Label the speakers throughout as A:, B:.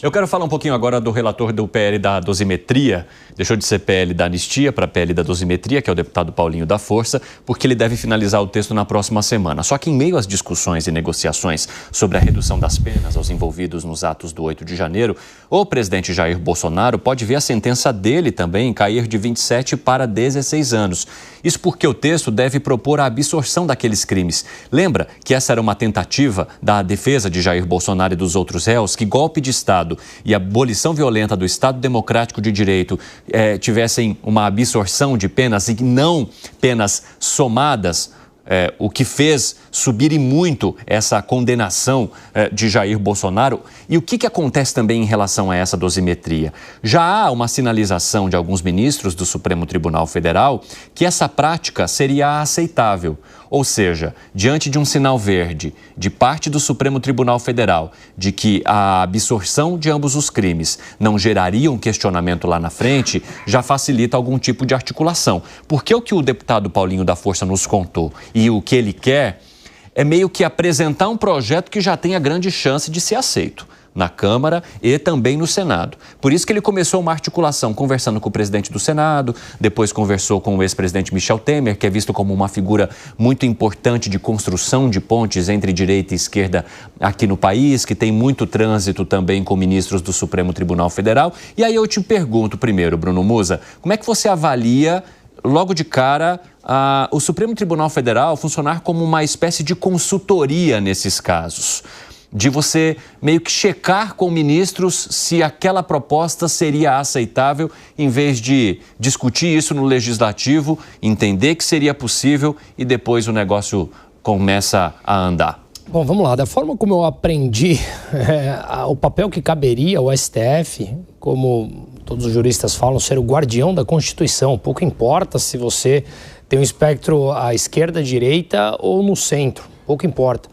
A: Eu quero falar um pouquinho agora do relator do PL da dosimetria. Deixou de ser PL da anistia para PL da dosimetria, que é o deputado Paulinho da Força, porque ele deve finalizar o texto na próxima semana. Só que em meio às discussões e negociações sobre a redução das penas aos envolvidos nos atos do 8 de janeiro, o presidente Jair Bolsonaro pode ver a sentença dele também cair de 27 para 16 anos. Isso porque o texto deve propor a absorção daqueles crimes. Lembra que essa era uma tentativa da defesa de Jair Bolsonaro e dos outros réus, que golpe de Estado e a abolição violenta do Estado Democrático de Direito tivessem uma absorção de penas e não penas somadas, o que fez subir e muito essa condenação de Jair Bolsonaro. E o que acontece também em relação a essa dosimetria? Já há uma sinalização de alguns ministros do Supremo Tribunal Federal que essa prática seria aceitável. Ou seja, diante de um sinal verde de parte do Supremo Tribunal Federal de que a absorção de ambos os crimes não geraria um questionamento lá na frente, já facilita algum tipo de articulação. Porque o que o deputado Paulinho da Força nos contou e o que ele quer é meio que apresentar um projeto que já tem a grande chance de ser aceito na Câmara e também no Senado. Por isso que ele começou uma articulação conversando com o presidente do Senado, depois conversou com o ex-presidente Michel Temer, que é visto como uma figura muito importante de construção de pontes entre direita e esquerda aqui no país, que tem muito trânsito também com ministros do Supremo Tribunal Federal. E aí eu te pergunto primeiro, Bruno Musa, como é que você avalia logo de cara o Supremo Tribunal Federal funcionar como uma espécie de consultoria nesses casos? De você meio que checar com ministros se aquela proposta seria aceitável, em vez de discutir isso no legislativo, entender que seria possível e depois o negócio começa a andar.
B: Bom, vamos lá. Da forma como eu aprendi, o papel que caberia ao STF, como todos os juristas falam, ser o guardião da Constituição. Pouco importa se você tem um espectro à esquerda, à direita ou no centro. Pouco importa.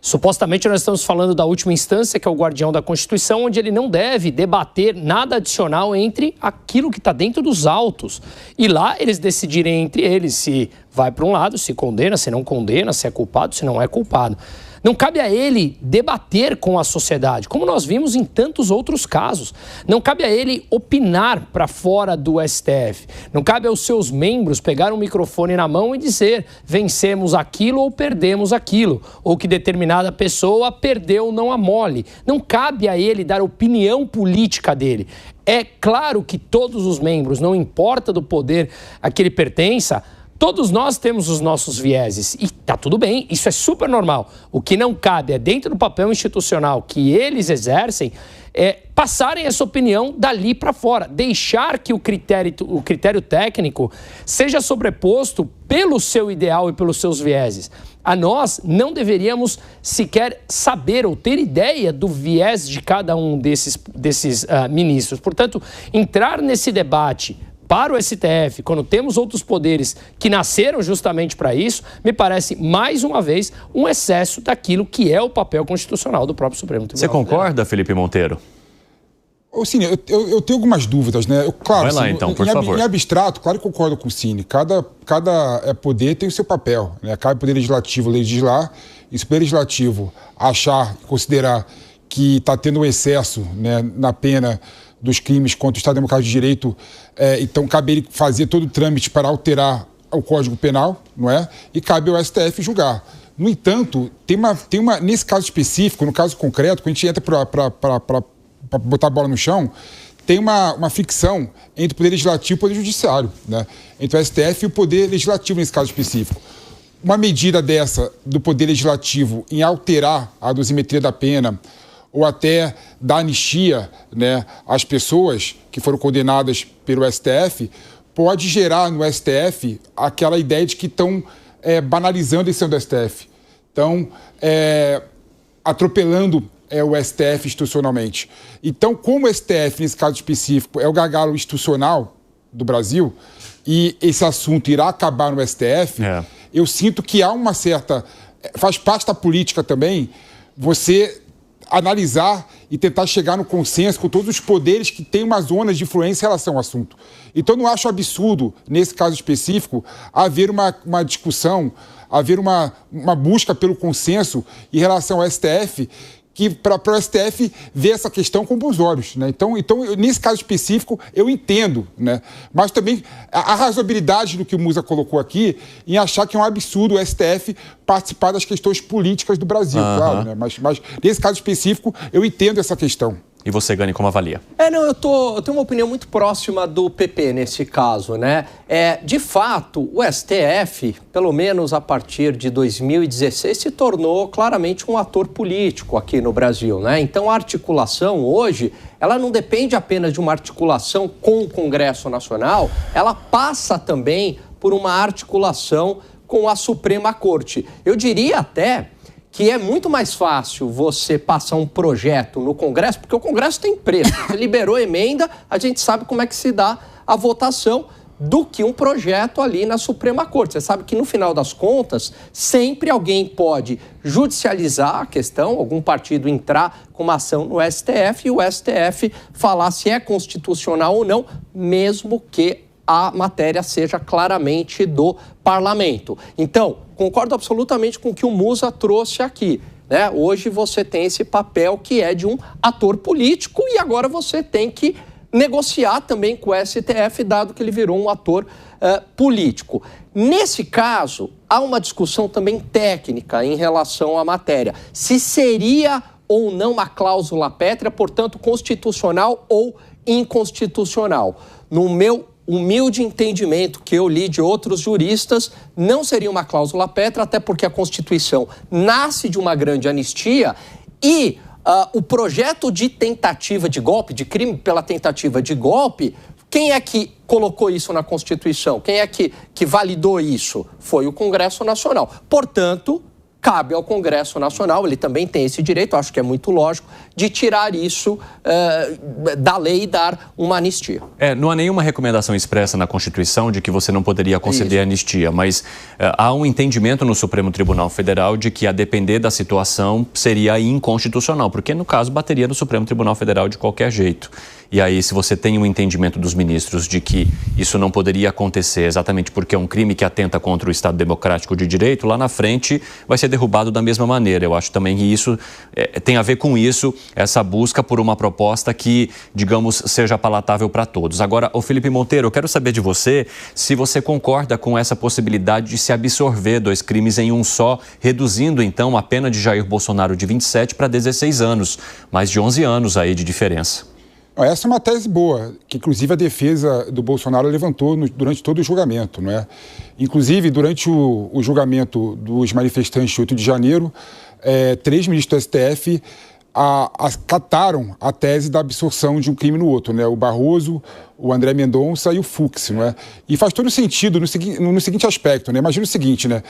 B: Supostamente nós estamos falando da última instância, que é o guardião da Constituição, onde ele não deve debater nada adicional entre aquilo que está dentro dos autos. E lá eles decidirem entre eles se vai para um lado, se condena, se não condena, se é culpado, se não é culpado. Não cabe a ele debater com a sociedade, como nós vimos em tantos outros casos. Não cabe a ele opinar para fora do STF. Não cabe aos seus membros pegar um microfone na mão e dizer vencemos aquilo ou perdemos aquilo, ou que determinada pessoa perdeu não a mole. Não cabe a ele dar opinião política dele. É claro que todos os membros, não importa do poder a que ele pertença, todos nós temos os nossos vieses e tá tudo bem, isso é super normal. O que não cabe é, dentro do papel institucional que eles exercem, passarem essa opinião dali para fora, deixar que o critério técnico seja sobreposto pelo seu ideal e pelos seus vieses. A nós não deveríamos sequer saber ou ter ideia do viés de cada um desses ministros. Portanto, entrar nesse debate para o STF, quando temos outros poderes que nasceram justamente para isso, me parece, mais uma vez, um excesso daquilo que é o papel constitucional do próprio Supremo Tribunal
A: Você concorda, Felipe Monteiro?
C: Ô, Cine, eu tenho algumas dúvidas, né? Claro,
A: vai lá, assim, então, por favor.
C: Em abstrato, claro que concordo com o Cine. Cada poder tem o seu papel, né? Cabe ao Poder Legislativo legislar, e se o Poder Legislativo considerar que está tendo um excesso, né, na pena dos crimes contra o Estado Democrático de Direito, então cabe ele fazer todo o trâmite para alterar o Código Penal, não é? E cabe ao STF julgar. No entanto, tem uma nesse caso específico, no caso concreto, quando a gente entra para botar a bola no chão, tem uma fricção entre o Poder Legislativo e o Poder Judiciário, né? Entre o STF e o Poder Legislativo nesse caso específico. Uma medida dessa do Poder Legislativo em alterar a dosimetria da pena ou até da anistia, né, às pessoas que foram condenadas pelo STF, pode gerar no STF aquela ideia de que estão banalizando a decisão do STF. Estão atropelando o STF institucionalmente. Então, como o STF, nesse caso específico, é o gargalo institucional do Brasil, e esse assunto irá acabar no STF, eu sinto que há uma certa... Faz parte da política também você analisar e tentar chegar no consenso com todos os poderes que têm uma zona de influência em relação ao assunto. Então, não acho absurdo, nesse caso específico, haver uma discussão, haver uma busca pelo consenso em relação ao STF, que para o STF ver essa questão com bons olhos, né? Então, nesse caso específico, eu entendo, né? Mas também a razoabilidade do que o Musa colocou aqui em achar que é um absurdo o STF participar das questões políticas do Brasil, claro, né? Mas nesse caso específico, eu entendo essa questão.
A: E você, Gani, como avalia?
D: Eu tenho uma opinião muito próxima do PP nesse caso, né? De fato, o STF, pelo menos a partir de 2016, se tornou claramente um ator político aqui no Brasil, né? Então, a articulação hoje, ela não depende apenas de uma articulação com o Congresso Nacional, ela passa também por uma articulação com a Suprema Corte. Eu diria até que é muito mais fácil você passar um projeto no Congresso, porque o Congresso tem preço. Você liberou emenda, a gente sabe como é que se dá a votação, do que um projeto ali na Suprema Corte. Você sabe que, no final das contas, sempre alguém pode judicializar a questão, algum partido entrar com uma ação no STF e o STF falar se é constitucional ou não, mesmo que a matéria seja claramente do parlamento. Então, concordo absolutamente com o que o Musa trouxe aqui, né? Hoje você tem esse papel que é de um ator político e agora você tem que negociar também com o STF, dado que ele virou um ator político. Nesse caso, há uma discussão também técnica em relação à matéria. Se seria ou não uma cláusula pétrea, portanto, constitucional ou inconstitucional. No meu humilde entendimento que eu li de outros juristas, não seria uma cláusula pétrea, até porque a Constituição nasce de uma grande anistia e o projeto de tentativa de golpe, de crime pela tentativa de golpe, quem é que colocou isso na Constituição? Quem é que validou isso? Foi o Congresso Nacional. Portanto, cabe ao Congresso Nacional, ele também tem esse direito, acho que é muito lógico, de tirar isso da lei e dar uma anistia.
A: Não há nenhuma recomendação expressa na Constituição de que você não poderia conceder anistia, mas há um entendimento no Supremo Tribunal Federal de que, a depender da situação, seria inconstitucional, porque, no caso, bateria no Supremo Tribunal Federal de qualquer jeito. E aí, se você tem um entendimento dos ministros de que isso não poderia acontecer exatamente porque é um crime que atenta contra o Estado Democrático de Direito, lá na frente vai ser derrubado da mesma maneira. Eu acho também que isso tem a ver com isso, essa busca por uma proposta que, digamos, seja palatável para todos. Agora, ô Felipe Monteiro, eu quero saber de você se você concorda com essa possibilidade de se absorver 2 crimes em um só, reduzindo, então, a pena de Jair Bolsonaro de 27 para 16 anos, mais de 11 anos aí de diferença.
C: Essa é uma tese boa, que inclusive a defesa do Bolsonaro levantou durante todo o julgamento, não é? Inclusive, durante o julgamento dos manifestantes de 8 de janeiro, 3 ministros do STF acataram a tese da absorção de um crime no outro, né? O Barroso, o André Mendonça e o Fux, não é? E faz todo sentido no seguinte aspecto, né? Imagina o seguinte, né?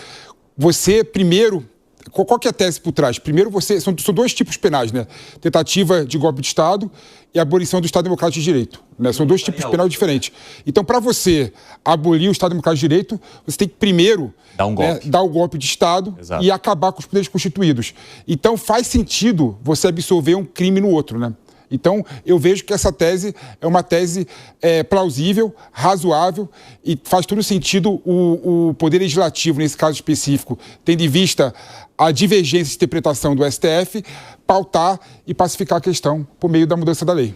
C: Você, primeiro... Qual que é a tese por trás? Primeiro, são 2 tipos penais, né? Tentativa de golpe de Estado e abolição do Estado Democrático de Direito, né? São 2 tipos penais diferentes. Então, para você abolir o Estado Democrático de Direito, você tem que primeiro dar o golpe de Estado. Exato. E acabar com os poderes constituídos. Então, faz sentido você absolver um crime no outro, né? Então, eu vejo que essa tese é uma tese plausível, razoável e faz todo sentido o Poder Legislativo, nesse caso específico, tendo em vista a divergência de interpretação do STF, pautar e pacificar a questão por meio da mudança da lei.